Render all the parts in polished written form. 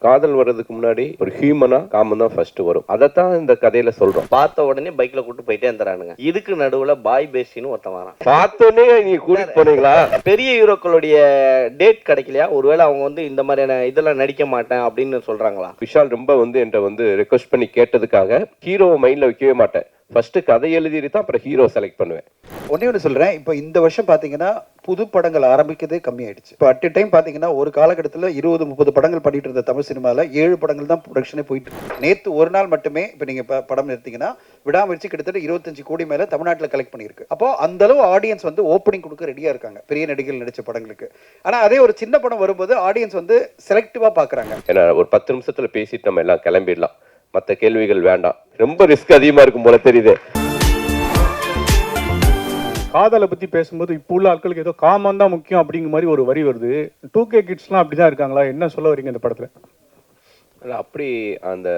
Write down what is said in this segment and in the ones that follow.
காதல் வர்றதுக்கு முன்னாடி ஒரு ஹியூமனா காமம் தான் ஃபர்ஸ்ட் வரும். அதைத்தான் இந்த கதையில சொல்றோம். பார்த்த உடனே பைக்ல கூட்டு போயிட்டே இருந்தானுங்க. இதுக்கு நடுவுல பாய் பேசின்னு ஒருத்தன் வரான். பார்த்தோன்னே நீங்க கூட்டிட்டு போனீங்களா? பெரிய ஹீரோக்களுடைய டேட் கிடைக்கலையா? ஒருவேளை அவங்க வந்து இந்த மாதிரியான இதெல்லாம் நடிக்க மாட்டேன் அப்படின்னு சொல்றாங்களா? விஷால் ரொம்ப என்கிட்ட ரெக்வஸ்ட் பண்ணி கேட்டதுக்காக ஹீரோவை மைண்ட்ல வைக்கவே மாட்டேன். ஃபர்ஸ்ட் கதை எழுதிட்டு தான் அப்புறம் ஹீரோ செலக்ட் பண்ணுவேன். ஒன்று சொல்கிறேன், இப்போ இந்த வருஷம் பார்த்தீங்கன்னா புது படங்கள் ஆரம்பிக்கிறதே கம்மியாயிடுச்சு. இப்போ அட் டைம் பார்த்தீங்கன்னா ஒரு காலகட்டத்தில் 20-30 படங்கள் பண்ணிட்டு இருந்த தமிழ் சினிமாவில் 7 படங்கள் தான் ப்ரொடக்ஷனே போயிட்டு. நேற்று ஒரு நாள் மட்டுமே இப்போ நீங்கள் படம் நிறுத்திங்கன்னா விடாமுயற்சி கிட்டத்தட்ட 25 கோடி மேலே தமிழ்நாட்டில் கலெக்ட் பண்ணியிருக்கு. அப்போ அந்த அளவு ஆடியன்ஸ் வந்து ஓப்பனிங் கொடுக்க ரெடியாக இருக்காங்க பெரிய நடிகர்கள் நடித்த படங்களுக்கு. ஆனால் அதே ஒரு சின்ன படம் வரும்போது ஆடியன்ஸ் வந்து செலக்டிவாக பார்க்குறாங்க. ஏன்னா ஒரு 10 நிமிஷத்தில் பேசிட்டு நம்ம எல்லாம் கிளம்பிடலாம், மற்ற கேள்விகள் வேண்டாம். ரொம்ப ரிஸ்க் அதிகமாக இருக்கும் போல தெரியுது. காதலை பற்றி பேசும்போது இப்போ உள்ள ஆட்களுக்கு ஏதோ காமம் தான் முக்கியம் அப்படிங்கிற மாதிரி ஒரு வரி வருது. 2K கிட்ஸ்லாம் அப்படி தான் இருக்காங்களா? என்ன சொல்ல வரீங்க இந்த படத்தில்? இல்லை, அப்படி அந்த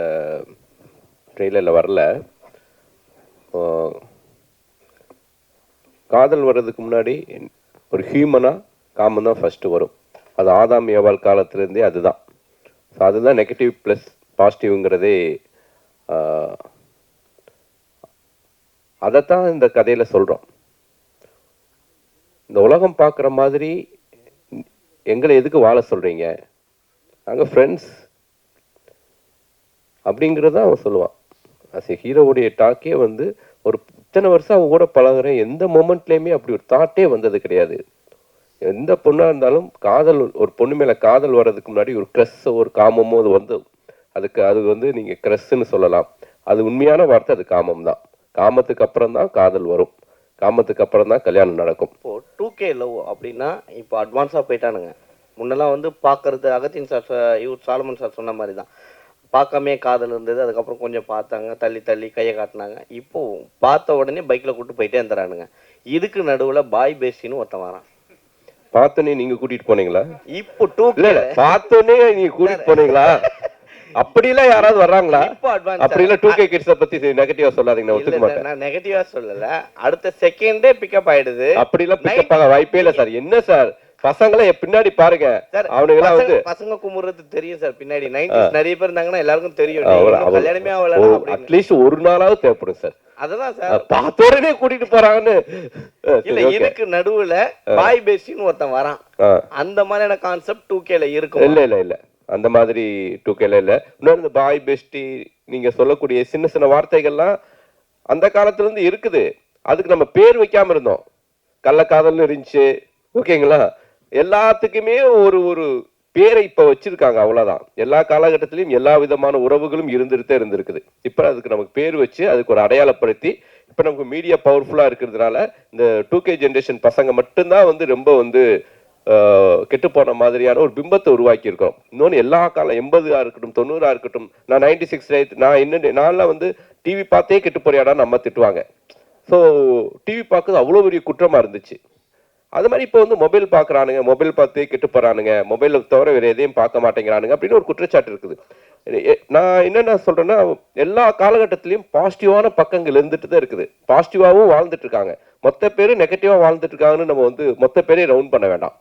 ட்ரெய்லரில் வரல. காதல் வர்றதுக்கு முன்னாடி ஒரு ஹியூமனா காமம் தான் ஃபர்ஸ்ட் வரும். அது ஆதாம் ஏவாள் காலத்திலேருந்தே அதுதான். ஸோ அதுதான் நெகட்டிவ் ப்ளஸ் பாசிட்டிவ்ங்கிறதே. அதைத்தான் இந்த கதையில் சொல்கிறோம். இந்த உலகம் பார்க்குற மாதிரி எங்களை எதுக்கு வாழ சொல்கிறீங்க, நாங்கள் ஃப்ரெண்ட்ஸ் அப்படிங்கிறத அவன் சொல்லுவான். அஸ் ஏ ஹீரோவுடைய டாக்கே ஒரு இத்தனை வருஷம் அவங்க கூட பழகுறேன், எந்த மொமெண்ட்லேயுமே அப்படி ஒரு தாட்டே வந்தது கிடையாது. எந்த பொண்ணாக இருந்தாலும் காதல், ஒரு பொண்ணு மேலே காதல் வர்றதுக்கு முன்னாடி ஒரு க்ரஸ்ஸோ ஒரு காமமோ அது நீங்கள் க்ரஸ்ன்னு சொல்லலாம். அது உண்மையான வார்த்தை, அது காமம் தான். காமத்துக்கு அப்புறம் தான் காதல் வரும், காமத்துக்கு அப்புறம் தான் கல்யாணம் நடக்கும். இப்போ 2K லவ் அப்படின்னா இப்போ அட்வான்ஸாக போயிட்டானுங்க. முன்னெல்லாம் பார்க்கறது அகத்தின் சார் இவர் சாலமன் சார் சொன்ன மாதிரி தான். பார்க்காமே காதல் இருந்தது, அதுக்கப்புறம் கொஞ்சம் பார்த்தாங்க, தள்ளி தள்ளி கையை காட்டினாங்க. இப்போ பார்த்த உடனே பைக்கில் கூட்டு போயிட்டே இருந்துறானுங்க. இதுக்கு நடுவில் பாய் பேசின்னு ஒருத்தன் வரான். பார்த்தோன்னே நீங்க கூட்டிட்டு போனீங்களா? இப்போ 2K பார்த்தோன்னே நீங்க கூட்டிட்டு போனீங்களா? அப்படிலாம் யாராவது வர்றாங்களா? அப்படி இல்ல 2K கிட்ஸ பத்தி நெகட்டிவா சொல்லாதீங்க, நான் ஒத்துக்க மாட்டேன். நான் நெகட்டிவா சொல்லல, அடுத்த செகண்டே பிக்கப் ஆயிடுது. அப்படிலாம் பிக்கப் ஆக வாய்ப்பே இல்ல சார். என்ன சார், பசங்களை பின்னாடி பாருங்க, அவனுங்க பசங்க குமுறது தெரியும் சார். பின்னாடி 90s நிறைய பேர் இருந்தாங்கன்னா எல்லாருக்கும் தெரியும். கல்யாணமே ஆகல, அட்லீஸ்ட் ஒரு நாளாவது தேவைப்படும் சார். அததான் சார் பார்த்தோடனே கூட்டிட்டு போறாங்கன்னு இல்ல. இதுக்கு நடுவுல பாய் பேசின்னு ஒருத்தன் வரான். அந்த மாதிரியான கான்செப்ட் 2Kல இருக்கும். இல்ல இல்ல இல்ல, அந்த மாதிரி 2Kல இல்ல. இன்னொரு இந்த பாய் பெஸ்டி நீங்க சொல்லக்கூடிய சின்ன சின்ன வார்த்தைகள்லாம் அந்த காலத்துல இருந்து இருக்குது. அதுக்கு நம்ம பேர் வைக்காம இருந்தோம். கள்ளக்காதல்னு இருந்துச்சு, ஓகேங்களா? எல்லாத்துக்குமே ஒரு ஒரு பேரை இப்ப வச்சிருக்காங்க, அவ்வளவுதான். எல்லா காலகட்டத்திலையும் எல்லா விதமான உறவுகளும் இருந்திருக்குது. இப்ப அதுக்கு நமக்கு பேர் வச்சு அதுக்கு ஒரு அடையாளப்படுத்தி இப்ப நமக்கு மீடியா பவர்ஃபுல்லா இருக்கிறதுனால இந்த 2K ஜென்ரேஷன் பசங்க மட்டும்தான் ரொம்ப கெட்டு போன மாதிரியான ஒரு பிம்பத்தை உருவாக்கி இருக்கோம். இன்னொன்று எல்லா காலம் 80 இருக்கட்டும் 90 இருக்கட்டும், நான் 96 நான்லாம் டிவி பார்த்தே கெட்டு போறியாடா நம்ம திட்டுவாங்க. ஸோ டிவி பார்க்குறது அவ்வளோ பெரிய குற்றமா இருந்துச்சு. அது மாதிரி இப்போ மொபைல் பார்க்குறானுங்க, மொபைல் பார்த்தே கெட்டு போறானுங்க, மொபைலை தவிர வேற எதையும் பார்க்க மாட்டேங்கிறானுங்க அப்படின்னு ஒரு குற்றச்சாட்டு இருக்குது. நான் என்னென்ன சொல்றேன்னா, எல்லா காலகட்டத்திலையும் பாசிட்டிவான பக்கங்கள் இருந்துட்டு தான் இருக்குது. பாசிட்டிவாகவும் வாழ்ந்துட்டு இருக்காங்க. மொத்த பேரும் நெகட்டிவா வாழ்ந்துட்டு இருக்காங்கன்னு நம்ம மொத்த பேரையும் ரவுண்ட் பண்ண வேண்டாம்.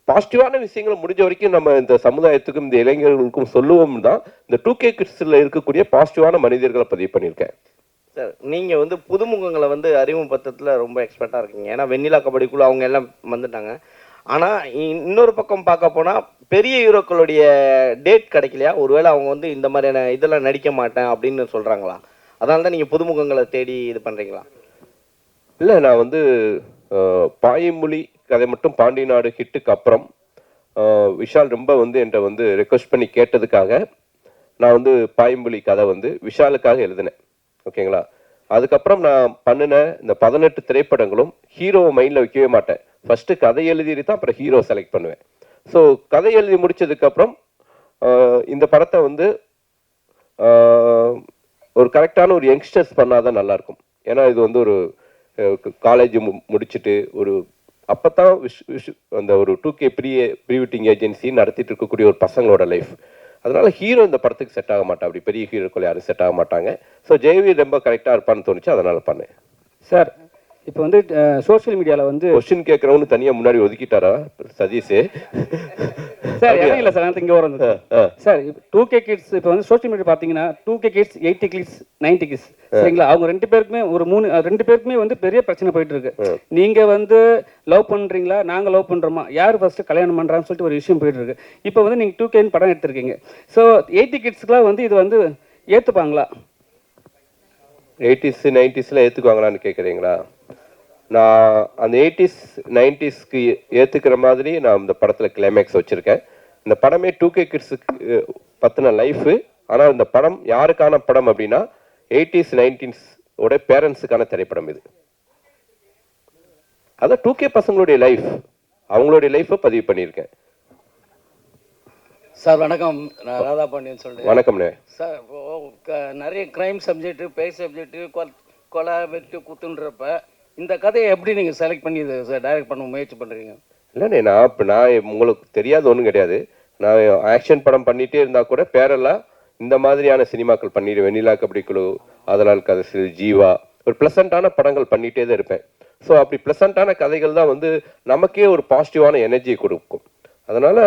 பாசிட்டிவான விஷயங்களை முடிஞ்ச வரைக்கும் நம்ம இந்த சமுதாயத்துக்கும் இந்த இளைஞர்களுக்கும் சொல்லுவோம் தான் இந்த 2K கிட்ஸ்ல இருக்கக்கூடிய பாசிட்டிவான மனிதர்களை பதிவு பண்ணியிருக்கேன். சார் நீங்க புதுமுகங்களை அறிமுகப்படுத்துறதுல ரொம்ப எக்ஸ்பர்ட்டா இருக்கீங்க. ஏன்னா வெண்ணிலா கபடிக்குள்ள அவங்க எல்லாம் வந்துட்டாங்க. ஆனா இன்னொரு பக்கம் பார்க்க போனா பெரிய ஹீரோக்களுடைய டேட் கிடைக்கலையா? ஒருவேளை அவங்க இந்த மாதிரியான இதெல்லாம் நடிக்க மாட்டேன் அப்படின்னு சொல்றாங்களா? அதனால தான் நீங்க புதுமுகங்களை தேடி இது பண்றீங்களா? இல்லை, நான் பாயமொழி கதை மட்டும் பாண்டி நாடு ஹிட்டுக்கு அப்புறம் விஷால் ரொம்ப என்கிட்ட ரெக்வஸ்ட் பண்ணி கேட்டதுக்காக நான் பாயமொழி கதை விஷாலுக்காக எழுதினேன், ஓகேங்களா? அதுக்கப்புறம் நான் பண்ணின இந்த 18 திரைப்படங்களும் ஹீரோவை மைண்ட்ல வைக்கவே மாட்டேன். ஃபர்ஸ்ட் கதை எழுதிட்டு தான் அப்புறம் ஹீரோ செலக்ட் பண்ணுவேன். ஸோ கதை எழுதி முடிச்சதுக்கு அப்புறம் இந்த படத்தை ஒரு கரெக்டான ஒரு யங்ஸ்டர்ஸ் பண்ணாதான் நல்லா இருக்கும். ஏன்னா இது ஒரு காலேஜ் முடிச்சுட்டு அப்பதான் அந்த ஒரு 2K ப்ரீ வெட்டிங் ஏஜென்சி நடத்திட்டு இருக்கக்கூடிய ஒரு பசங்களோட லைஃப். அதனால ஹீரோ இந்த படத்துக்கு செட் ஆக மாட்டா, அப்படி பெரிய ஹீரோக்கள் யாரும் செட் ஆக மாட்டாங்க. ஸோ ஜெயவி ரொம்ப கரெக்டாக இருப்பான்னு தோணுச்சு, அதனால பண்ணேன். சார் இப்போ வந்து சோஷியல் மீடியாவில் வந்து கொஸ்டின் கேட்கறவனு தனியா முன்னாடி ஒதுக்கிட்டாரா சதீஷ்? சார் இடம் இல்லை சார், இங்கே வரும் சார். 2K கிட்ஸ் இப்போ வந்து சோஷியல் மீடியா பார்த்தீங்கன்னா 2K கிட்ஸ், 80 கிட்ஸ், 90 கிட்ஸ், சரிங்களா? அவங்க ரெண்டு பேருக்குமே ரெண்டு பேருக்குமே வந்து பெரிய பிரச்சனை போயிட்டு இருக்கு. நீங்க வந்து லவ் பண்றீங்களா, நாங்க லவ் பண்றோமா, யார் ஃபர்ஸ்ட் கல்யாணம் பண்றான்னு சொல்லிட்டு ஒரு விஷயம் போயிட்டு இருக்கு. இப்போ வந்து நீங்க 2K படம் எடுத்திருக்கீங்க. ஸோ 80 கிட்ஸ்க்குலாம் வந்து இது வந்து ஏத்துப்பாங்களா? 80s 90sல ஏத்துக்குவாங்களான்னு கேட்குறீங்களா? நான் அந்த 80s 90sக்கு ஏத்துக்கிற மாதிரி நான் இந்த படத்துல கிளைமேக்ஸ் வச்சிருக்கேன். இந்த படமே 2K கிட்ஸுக்கு பத்தின லைஃப். ஆனால் இந்த படம் யாருக்கான படம் அப்படின்னா 80s 90s ஓட பேரண்ட்ஸுக்கான திரைப்படம் இது. அதான் 2K பசங்களுடைய லைஃப், அவங்களுடைய லைஃப்பை பதிவு பண்ணியிருக்கேன். சார் வணக்கம், நான் ராதா பாண்டியன் சொல்கிறேன். வணக்கம்ண்ணே சார், நிறைய கிரைம் சப்ஜெக்ட்டு, பேய் சப்ஜெக்ட்டு, கொலை வெட்டு குத்துன்றப்ப இந்த கதையை எப்படி நீங்கள் செலக்ட் பண்ணி இதை சார் டைரக்ட் பண்ண முயற்சி பண்ணுறீங்க? இல்லைண்ணே, நான் உங்களுக்கு தெரியாத ஒன்றும் கிடையாது. நான் ஆக்ஷன் படம் பண்ணிகிட்டே இருந்தால் கூட பேரெல்லாம் இந்த மாதிரியான சினிமாக்கள் பண்ணிடுவேன். வெண்ணிலா கபடி குழு, ஆதலால் கதை, ஜீவா, ஒரு ப்ளசண்ட்டான படங்கள் பண்ணிகிட்டே தான் இருப்பேன். ஸோ அப்படி ப்ளசண்ட்டான கதைகள் தான் வந்து நமக்கே ஒரு பாசிட்டிவான எனர்ஜியை கொடுக்கும். அதனால்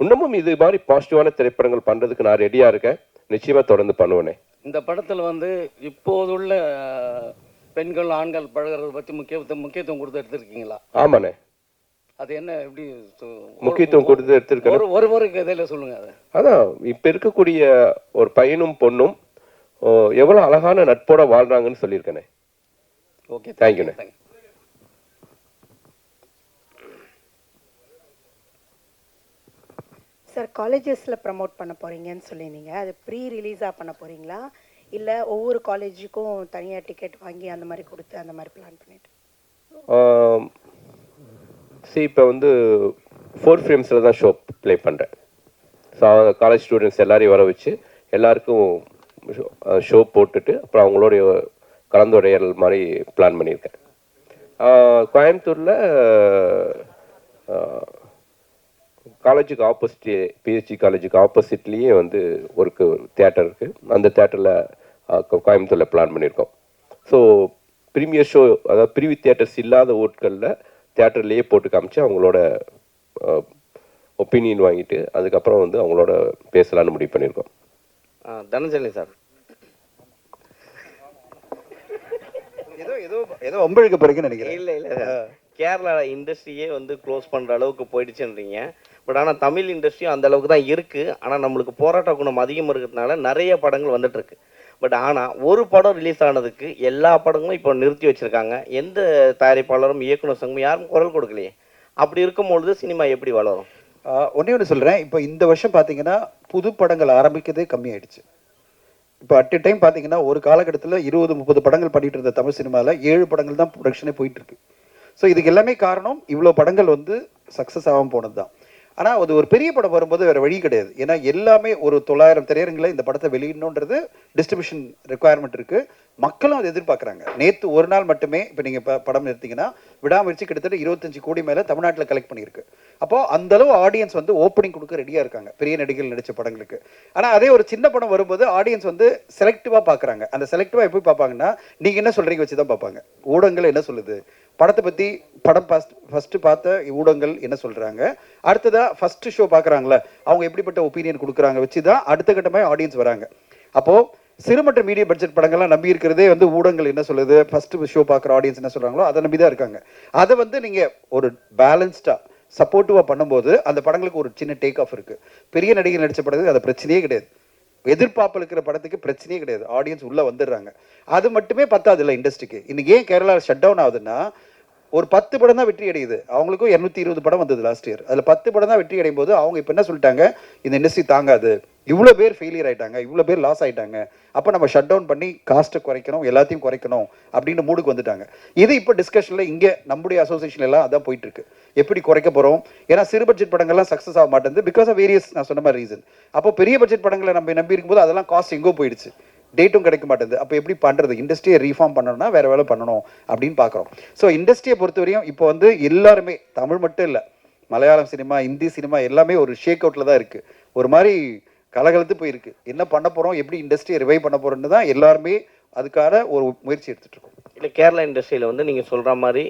இன்னமும் இது மாதிரி பாசிட்டிவான திரைப்படங்கள் பண்ணுறதுக்கு நான் ரெடியாக இருக்கேன். நிச்சயமாக தொடர்ந்து பண்ணுவேனே. இந்த படத்தில் வந்து இப்போதுள்ள பெண்கள் ஆண்கள் பழகிறத பற்றி முக்கியத்துவம் கொடுத்து எடுத்துருக்கீங்களா? ஆமாண்ணே. அது என்ன எப்படி முக்கியத்துவம் கொடுத்து எடுத்துருக்கேன்? ஒரு கதையில் சொல்லுங்கள். அதை அதான் இப்போ இருக்கக்கூடிய ஒரு பையனும் பொண்ணும் எவ்வளோ அழகான நட்போட வாழ்றாங்கன்னு சொல்லியிருக்கேனே. ஓகே, தேங்க்யூண்ணே. சார், காலேஜஸில் ப்ரமோட் பண்ண போகிறீங்கன்னு சொல்லியிருந்தீங்க. அது ப்ரீ ரிலீஸாக பண்ண போகிறீங்களா, இல்லை ஒவ்வொரு காலேஜுக்கும் தனியாக டிக்கெட் வாங்கி அந்த மாதிரி கொடுத்து அந்த மாதிரி பிளான் பண்ணிட்டு? இப்போ வந்து 4 ஃப்ரேம்ஸில் தான் ஷோ ப்ளே பண்ணுறேன். ஸோ காலேஜ் ஸ்டூடெண்ட்ஸ் எல்லாரையும் வர வச்சு எல்லாருக்கும் ஷோ போட்டுட்டு அப்புறம் அவங்களுடைய கலந்துரையாடல் மாதிரி பிளான் பண்ணியிருக்கேன். கோயம்புத்தூரில் காலேஜுக்கு ஆப்போசிட், பிஹெச்டி காலேஜுக்கு ஆப்போசிட்லேயே வந்து ஒரு தியேட்டர் இருக்குது. அந்த தியேட்டரில் கோயம்புத்தூரில் பிளான் பண்ணியிருக்கோம். ஸோ ப்ரீமியர் ஷோ, அதாவது ப்ரீவி தியேட்டர்ஸ் இல்லாத ஊர்களில் தியேட்டர்லேயே போட்டு காமிச்சு அவங்களோட ஒப்பீனியன் வாங்கிட்டு அதுக்கப்புறம் வந்து அவங்களோட பேசலான்னு முடிவு பண்ணியிருக்கோம். தனஞ்சலி சார், ஏதோ அம்பழுக்க போறீங்கன்னு நினைக்கிறேன். இல்லை கேரளா இண்டஸ்ட்ரியே வந்து க்ளோஸ் பண்ணுற அளவுக்கு போயிடுச்சுன்றீங்க. பட் ஆனால் தமிழ் இண்டஸ்ட்ரியும் அந்த அளவுக்கு தான் இருக்குது. ஆனால் நம்மளுக்கு போராட்ட குணம் அதிகம் இருக்கிறதுனால நிறைய படங்கள் வந்துட்டுருக்கு. பட் ஆனால் ஒரு படம் ரிலீஸ் ஆனதுக்கு எல்லா படங்களும் இப்போ நிறுத்தி வச்சுருக்காங்க. எந்த தயாரிப்பாளரும் இயக்குனர் சங்கம் யாரும் குரல் கொடுக்கலையே. அப்படி இருக்கும்பொழுது சினிமா எப்படி வளரும்? ஒன்று சொல்கிறேன். இப்போ இந்த வருஷம் பார்த்தீங்கன்னா புது படங்கள் ஆரம்பிக்கிறதே கம்மியாயிடுச்சு. இப்போ அட் எ டைம் பார்த்தீங்கன்னா ஒரு காலகட்டத்தில் 20-30 படங்கள் பண்ணிட்டு இருந்த தமிழ் சினிமாவில் 7 படங்கள் தான் ப்ரொடக்ஷனே போயிட்டு இருக்கு. ஸோ இதுக்கு எல்லாமே காரணம் இவ்வளோ படங்கள் வந்து சக்ஸஸ் ஆகாமல் போனது தான். ஆனால் அது ஒரு பெரிய படம் வரும்போது வேறு வழி கிடையாது. ஏன்னா எல்லாமே ஒரு 900 திரையரங்கில் இந்த படத்தை வெளியிடணுன்றது டிஸ்ட்ரிபியூஷன் ரெக்குவயர்மெண்ட் இருக்குது. மக்களும் அதை எதிர்பார்க்குறாங்க. நேற்று ஒரு நாள் மட்டுமே இப்போ நீங்கள் படம் எடுத்தீங்கன்னா விடாமுயற்சி கிட்டத்தட்ட 25 கோடி மேலே தமிழ்நாட்டில் கலெக்ட் பண்ணியிருக்கு. அப்போது அந்தளவு ஆடியன்ஸ் வந்து ஓப்பனிங் கொடுக்க ரெடியாக இருக்காங்க பெரிய நடிகர்கள் நடித்த படங்களுக்கு. ஆனால் அதே ஒரு சின்ன படம் வரும்போது ஆடியன்ஸ் வந்து செலக்டிவாக பார்க்குறாங்க. அந்த செலக்டிவாக எப்படி பார்ப்பாங்கன்னா, நீங்கள் என்ன சொல்கிறீங்க வச்சு தான் பார்ப்பாங்க. ஊடகங்கள் என்ன சொல்லுது, படத்தை பற்றி படம் ஃபஸ்ட்டு பார்த்த ஊடகங்கள் என்ன சொல்கிறாங்க, அடுத்ததாக ஃபஸ்ட்டு ஷோ பார்க்குறாங்களே அவங்க எப்படிப்பட்ட ஒப்பீனியன் கொடுக்குறாங்க வச்சு தான் அடுத்த கட்டமாக ஆடியன்ஸ் வராங்க. அப்போது சிறு மற்றும் மீடியம் பட்ஜெட் படங்கள்லாம் நம்பி இருக்கிறதே வந்து ஊடகங்கள் என்ன சொல்லுது, ஃபஸ்ட்டு ஷோ பார்க்குற ஆடியன்ஸ் என்ன சொல்கிறாங்களோ அதை நம்பி தான் இருக்காங்க. அதை வந்து நீங்கள் ஒரு பேலன்ஸ்டாக சப்போர்ட்டிவாக பண்ணும்போது அந்த படங்களுக்கு ஒரு சின்ன டேக் ஆஃப் இருக்குது. பெரிய நடிகர் நடித்த படத்துக்கு அது பிரச்சனையே கிடையாது. எதிர்பார்ப்பு இருக்கிற படத்துக்கு பிரச்சனையே கிடையாது. ஆடியன்ஸ் உள்ளே வந்துடுறாங்க. அது மட்டுமே பத்தாது இல்லை இண்டஸ்ட்ரிக்கு. இன்னைக்கு ஏன் கேரளா ஷட் டவுன் ஆகுதுன்னா, ஒரு 10 படம் தான் வெற்றி அடையுது. அவங்களுக்கும் 220 படம் வந்தது லாஸ்ட் இயர். அதில் 10 படம் தான் வெற்றி அடையும் போது அவங்க இப்போ என்ன சொல்லிட்டாங்க, இந்த இண்டஸ்ட்ரி தாங்காது, இவ்வளோ பேர் ஃபெயிலியர் ஆகிட்டாங்க, இவ்வளோ பேர் லாஸ் ஆகிட்டாங்க, அப்போ நம்ம ஷட் டவுன் பண்ணி காஸ்ட்டை குறைக்கணும், எல்லாத்தையும் குறைக்கணும் அப்படின்னு மூடுக்கு வந்துட்டாங்க. இது இப்போ டிஸ்கஷனில் இங்கே நம்முடைய அசோசியேஷன் எல்லாம் அதான் போயிட்டுருக்கு. எப்படி குறைக்க போகிறோம்? ஏன்னா சிறு பட்ஜெட் படங்கள்லாம் சக்ஸஸ் ஆக மாட்டேங்குது பிகாஸ் ஆஃப் வேரியஸ் நான் சொன்ன மாதிரி ரீசன். அப்போ பெரிய பட்ஜெட் படங்களை நம்ம நம்பி இருக்கும்போது அதெல்லாம் காஸ்ட் எங்கோ போயிடுச்சு, டேட்டும் கிடைக்க மாட்டேங்குது. அப்போ எப்படி பண்ணுறது? இண்டஸ்ட்ரியை ரீஃபார்ம் பண்ணணும்னா வேறு வேலை பண்ணணும் அப்படின்னு பார்க்குறோம். ஸோ இண்டஸ்ட்ரியை பொறுத்தவரையும் இப்போ வந்து எல்லாருமே, தமிழ் மட்டும் இல்லை, மலையாளம் சினிமா, இந்தி சினிமா எல்லாமே ஒரு ஷேக் அவுட்டில் தான் இருக்குது. ஒரு மாதிரி கலகலத்து போயிருக்கு. என்ன பண்ண போகிறோம், எப்படி இண்டஸ்ட்ரியை ரிவைவ் பண்ண போகிறோன்னு தான் எல்லாருமே அதுக்கான ஒரு முயற்சி எடுத்துகிட்டு இருக்கோம். இல்லை கேரளா இண்டஸ்ட்ரியில் வந்து நீங்கள் சொல்கிற மாதிரி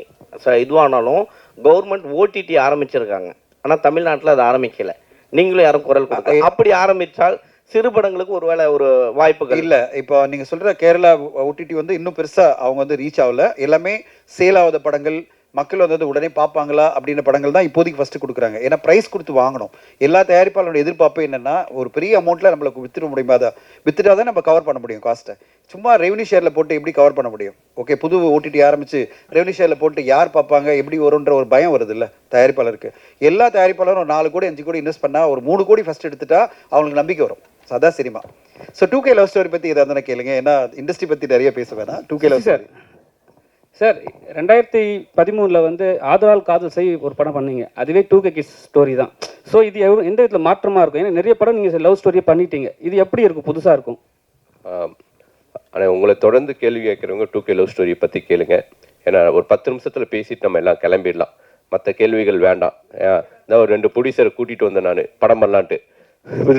இதுவானாலும் கவர்மெண்ட் ஓடிடி ஆரம்பிச்சிருக்காங்க, ஆனால் தமிழ்நாட்டில் அது ஆரம்பிக்கலை. நீங்களும் யாரும் குரல் கொடுக்க அப்படி ஆரம்பித்தால் சிறு படங்களுக்கு ஒருவேளை ஒரு வாய்ப்புகள் இல்ல. இப்போ நீங்க சொல்ற கேரளா ஓடிடி வந்து இன்னும் பெருசா அவங்க வந்து ரீச் ஆகல. எல்லாமே சேல் ஆகாத படங்கள், மக்கள் வந்து உடனே பார்ப்பாங்களா அப்படின்ற படங்கள் தான் இப்போதைக்கு ஃபர்ஸ்ட் கொடுக்குறாங்க. ஏன்னா பிரைஸ் கொடுத்து வாங்கணும். எல்லா தயாரிப்பாளரோட எதிர்பார்ப்பு என்னன்னா ஒரு பெரிய அமௌண்ட்ல நம்மளுக்கு வித்துட முடியுமா, வித்துட்டா தான் நம்ம கவர் பண்ண முடியும் காஸ்ட்டை. சும்மா ரெவன்யூ ஷேர்ல போட்டு எப்படி கவர் பண்ண முடியும்? ஓகே, புது ஓடிடி ஆரம்பிச்சு ரெவன்யூ ஷேர்ல போட்டு யார் பார்ப்பாங்க, எப்படி வரும்ன்ற ஒரு பயம் வருது இல்லை தயாரிப்பாளருக்கு. எல்லா தயாரிப்பாளரும் ஒரு 4 கோடி 5 கோடி இன்வெஸ்ட் பண்ணா ஒரு 3 கோடி ஃபர்ஸ்ட் எடுத்துட்டா அவங்களுக்கு நம்பிக்கை வரும். அதான் cinema. So 2K love story பற்றி ஏதாவது தானே கேளுங்க. ஏன்னா இண்டஸ்ட்ரி பற்றி நிறைய பேச வேணாம். 2K லவ் சார் சார் 2013 வந்து ஆதலால் காதல் செய் ஒரு படம் பண்ணீங்க. அதுவே 2K கிட்ஸ் ஸ்டோரி தான். ஸோ இது எந்த விதத்தில் மாற்றமாக இருக்கும்? ஏன்னா நிறைய படம் நீங்கள் லவ் ஸ்டோரியை பண்ணிட்டீங்க. இது எப்படி இருக்கும், புதுசாக இருக்கும்? ஆனால் உங்களை தொடர்ந்து கேள்வி கேட்குறவங்க 2K லவ் ஸ்டோரி பற்றி கேளுங்க. ஏன்னா ஒரு 10 நிமிஷத்தில் பேசிட்டு நம்ம எல்லாம் கிளம்பிடலாம். மற்ற கேள்விகள் வேண்டாம். நான் ஒரு 2 ப்ரொடியூசரை கூட்டிகிட்டு வந்தேன் நான் படம் பண்ணலான்ட்டு.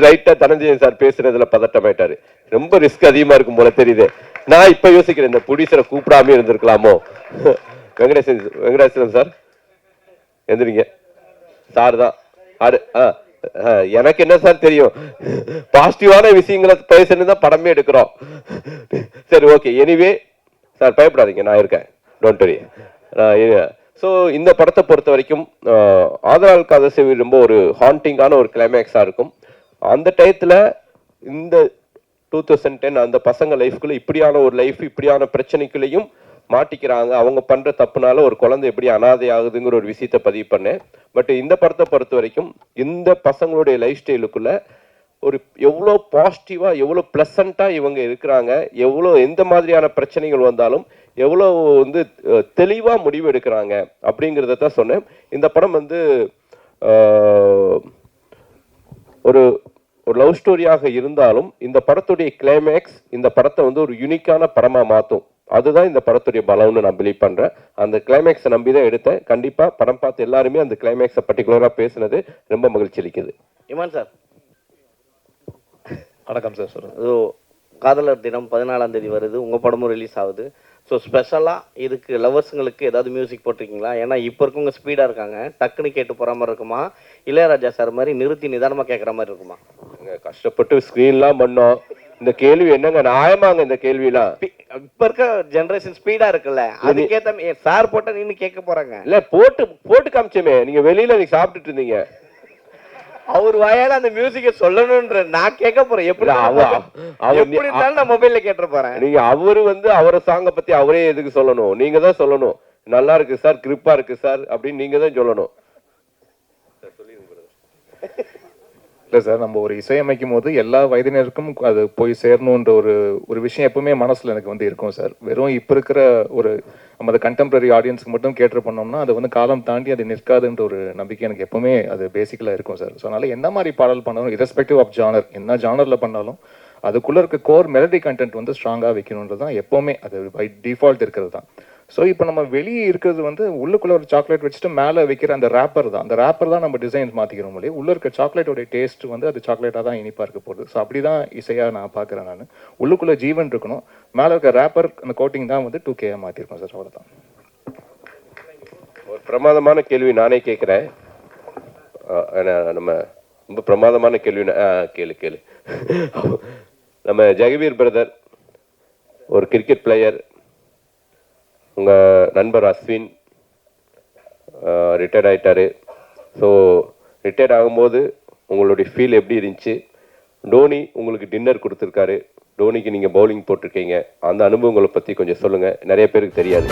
லைட்டாக தனஞ்சயன் சார் பேசுறதுல பதட்டமாயிட்டாரு. ரொம்ப ரிஸ்க் அதிகமாக இருக்கும் போல தெரியுது. நான் இப்போ யோசிக்கிறேன், இந்த ப்ரொடியூசரை கூப்பிடாமே இருந்திருக்கலாமோ. வெங்கடேசன் சார் எந்திரிங்க. சார் தான் எனக்கு என்ன சார் தெரியும், பாசிட்டிவான விஷயங்களை பேசணும் தான் படமே எடுக்கிறோம். சரி, ஓகே. எனிவே சார் பயப்படாதீங்க, நான் இருக்கேன், டோன்ட் வரி. ஸோ இந்த படத்தை பொறுத்த வரைக்கும் ஆதலால் காதல் செய் ரொம்ப ஒரு ஹாண்டிங்கான ஒரு கிளைமேக்ஸாக இருக்கும். அந்த டயத்தில் இந்த 2010 அந்த பசங்க லைஃப்குள்ளே இப்படியான ஒரு லைஃப், இப்படியான பிரச்சனைக்குள்ளேயும் மாட்டிக்கிறாங்க. அவங்க பண்ணுற தப்புனால ஒரு குழந்தை எப்படி அனாதை ஆகுதுங்கிற ஒரு விஷயத்தை பதிவு பண்ணேன். பட் இந்த படத்தை பொறுத்த வரைக்கும் இந்த பசங்களுடைய லைஃப் ஸ்டைலுக்குள்ள ஒரு எவ்வளோ பாசிட்டிவாக, எவ்வளோ ப்ளசண்ட்டாக இவங்க இருக்கிறாங்க, எவ்வளோ எந்த மாதிரியான பிரச்சனைகள் வந்தாலும் எவ்வளோ வந்து தெளிவாக முடிவு எடுக்கிறாங்க அப்படிங்கிறத தான் சொன்னேன். இந்த படம் வந்து ஒரு ஒரு லவ் ஸ்டோரியாக இருந்தாலும் இந்த படத்துடைய கிளைமேக்ஸ் இந்த படத்தை வந்து ஒரு யூனிக்கான படமாக மாற்றும். அதுதான் இந்த படத்துடைய பலம்னு நான் பிலீவ் பண்ணுறேன். அந்த கிளைமேக்ஸை நம்பி தான் எடுத்தேன். கண்டிப்பாக படம் பார்த்து எல்லாருமே அந்த கிளைமேக்ஸை பர்டிகுலராக பேசுனது ரொம்ப மகிழ்ச்சி அளிக்குது. இமான் சார் வணக்கம் சார். சொல்லுங்கள். ஸோ காதலர் தினம் 14ஆம் தேதி வருது, உங்கள் படமும் ரிலீஸ் ஆகுது. ஸோ ஸ்பெஷலாக இதுக்கு லவர்ஸுங்களுக்கு ஏதாவது மியூசிக் போட்டிருக்கீங்களா? ஏன்னா இப்போ இருக்கவங்க ஸ்பீடாக இருக்காங்க, டக்குன்னு கேட்டு போகிற மாதிரி இருக்குமா, இளையராஜா சார் மாதிரி நிறுத்தி நிதானமாக கேட்குற மாதிரி இருக்குமா? கஷ்டப்பட்டு ஸ்க்ரீன்லாம் பண்ணோம். இந்த கேள்வி என்னங்க நியாயமாங்க? இந்த கேள்விலாம் இப்போ இருக்க ஜென்ரேஷன் ஸ்பீடாக இருக்குல்ல, அதுக்கேற்ற சார் போட்டால் நின்று கேட்க போகிறாங்க. இல்லை, போட்டு காமிச்சோமே. நீங்கள் வெளியில் நீங்கள் சாப்பிட்டுட்டு இருந்தீங்க, அவர் வாயால அந்த மியூசிக்கை சொல்லணும்ன்ற நான் கேட்க போறேன். எப்படி நான் மொபைல்ல கேட்டு போறேன். நீங்க அவரு வந்து அவரை சாங்கை பத்தி அவரே எதுக்கு சொல்லணும்? நீங்க தான் சொல்லணும். நல்லா இருக்கு சார், கிரிப்பா இருக்கு சார் அப்படின்னு நீங்க தான் சொல்லணும். இல்லை சார், நம்ம ஒரு இசையமைக்கும் போது எல்லா வயதினருக்கும் அது போய் சேரணுன்ற ஒரு விஷயம் எப்பவுமே மனசில் எனக்கு வந்து இருக்கும் சார். வெறும் இப்போ இருக்கிற ஒரு நம்ம அதை கண்டெம்பரரி ஆடியன்ஸுக்கு மட்டும் கேட்டு பண்ணோம்னா அது வந்து காலம் தாண்டி அது நிற்காதுன்ற ஒரு நம்பிக்கை எனக்கு எப்பவுமே அது பேசிக்கலாக இருக்கும் சார். ஸோ அதனால் என்ன மாதிரி பாடல் பண்ணாலும் இரஸ்பெக்டிவ் ஆஃப் ஜானர், என்ன ஜானரில் பண்ணாலும் அதுக்குள்ளே இருக்க கோர் மெலடி கண்டென்ட் வந்து ஸ்ட்ராங்காக வைக்கணுன்றது தான் எப்போவுமே அது பை டிஃபால்ட் இருக்கிறது தான். ஸோ இப்போ நம்ம வெளியே இருக்கிறது வந்து உள்ளுக்குள்ளே ஒரு சாக்லேட் வச்சுட்டு மேலே வைக்கிற அந்த ரேப்பர் தான். அந்த ரேப்பர் தான் நம்ம டிசைன்ஸ் மாற்றிக்கிறோம் இல்லையா. உள்ளே இருக்க சாக்லேட்டோடைய டேஸ்ட் வந்து அது சாக்லேட்டாக தான் இனிப்பாக இருக்க போகுது. ஸோ அப்படி தான் இசையாக நான் பார்க்குறேன். நான் உள்ளுக்குள்ளே ஜீவன் இருக்கணும், மேலே இருக்க ரேப்பர் அந்த கோட்டிங் தான் வந்து 2K மாற்றிருக்கோம் சார். அவ்வளோதான். ஒரு பிரமாதமான கேள்வி நானே கேட்குறேன். நம்ம ரொம்ப பிரமாதமான கேள்வி. கேளு. நம்ம ஜெகவீர் பிரதர் ஒரு கிரிக்கெட் பிளேயர், உங்கள் நண்பர் அஸ்வின் ரிட்டையர்ட் ஆகிட்டாரு. ஸோ ரிட்டையர்ட் ஆகும்போது உங்களுடைய ஃபீல் எப்படி இருந்துச்சு? டோனி உங்களுக்கு டின்னர் கொடுத்துருக்காரு, டோனிக்கு நீங்கள் பவுலிங் போட்டிருக்கீங்க, அந்த அனுபவங்களை பற்றி கொஞ்சம் சொல்லுங்கள். நிறைய பேருக்கு தெரியாது.